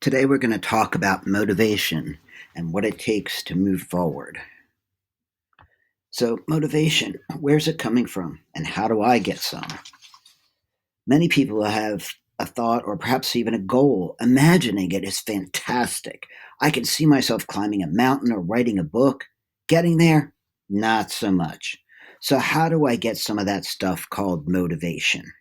Today, we're going to talk about motivation and what it takes to move forward. So, motivation, where's it coming from, and how do I get some? Many people have a thought or perhaps even a goal. Imagining it is fantastic. I can see myself climbing a mountain or writing a book. Getting there, not so much. So, how do I get some of that stuff called motivation?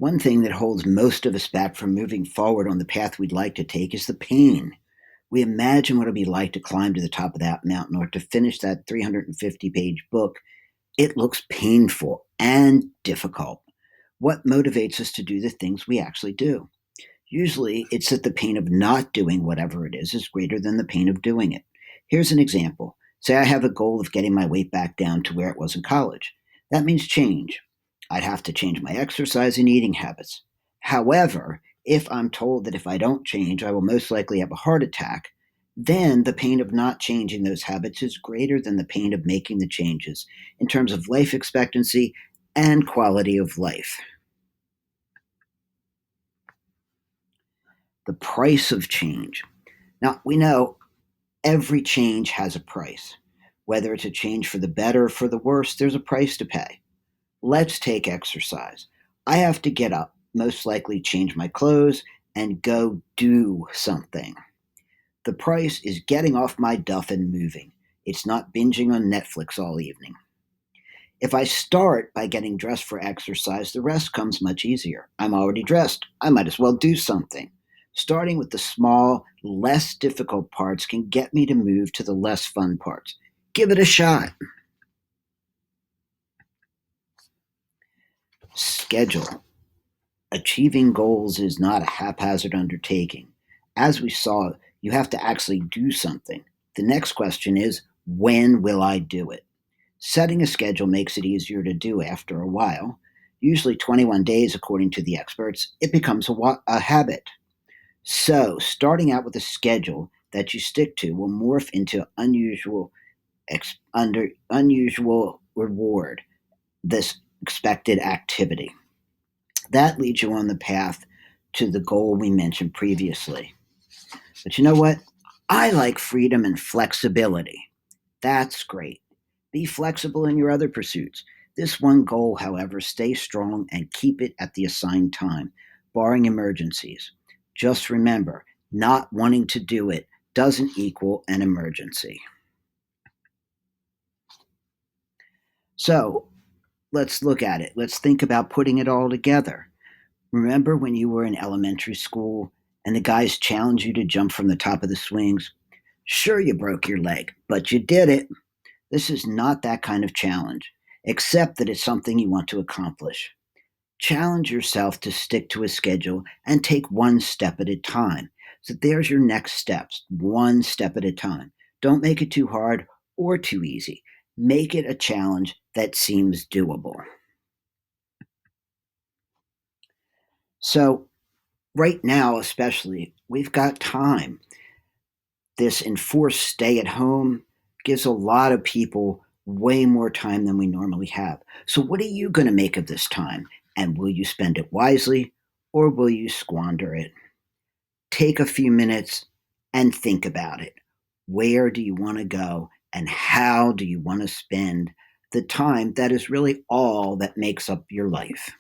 One thing that holds most of us back from moving forward on the path we'd like to take is the pain. We imagine what it'd be like to climb to the top of that mountain or to finish that 350-page book. It looks painful and difficult. What motivates us to do the things we actually do? Usually, it's that the pain of not doing whatever it is greater than the pain of doing it. Here's an example. Say I have a goal of getting my weight back down to where it was in college. That means change. I'd have to change my exercise and eating habits. However, if I'm told that if I don't change, I will most likely have a heart attack, then the pain of not changing those habits is greater than the pain of making the changes in terms of life expectancy and quality of life. The price of change. Now, we know every change has a price. Whether it's a change for the better or for the worse, there's a price to pay. Let's take exercise. I have to get up, most likely change my clothes, and go do something. The price is getting off my duff and moving. It's not binging on Netflix all evening. If I start by getting dressed for exercise, the rest comes much easier. I'm already dressed. I might as well do something. Starting with the small, less difficult parts can get me to move to the less fun parts. Give it a shot. Schedule. Achieving goals is not a haphazard undertaking. As we saw, you have to actually do something. The next question is, when will I do it? Setting a schedule makes it easier to do after a while. Usually 21 days, according to the experts, it becomes a habit. So, starting out with a schedule that you stick to will morph into unusual reward, this expected activity. That leads you on the path to the goal we mentioned previously. But you know what? I like freedom and flexibility. That's great. Be flexible in your other pursuits. This one goal, however, stay strong and keep it at the assigned time, barring emergencies. Just remember, not wanting to do it doesn't equal an emergency. So let's look at it. Let's think about putting it all together. Remember when you were in elementary school and the guys challenged you to jump from the top of the swings? Sure, you broke your leg, but you did it. This is not that kind of challenge, except that it's something you want to accomplish. Challenge yourself to stick to a schedule and take one step at a time. So there's your next steps, one step at a time. Don't make it too hard or too easy. Make it a challenge that seems doable. So, right now, especially, we've got time. This enforced stay at home gives a lot of people way more time than we normally have. So, what are you going to make of this time? And will you spend it wisely or will you squander it? Take a few minutes and think about it. Where do you want to go? And how do you want to spend the time that is really all that makes up your life?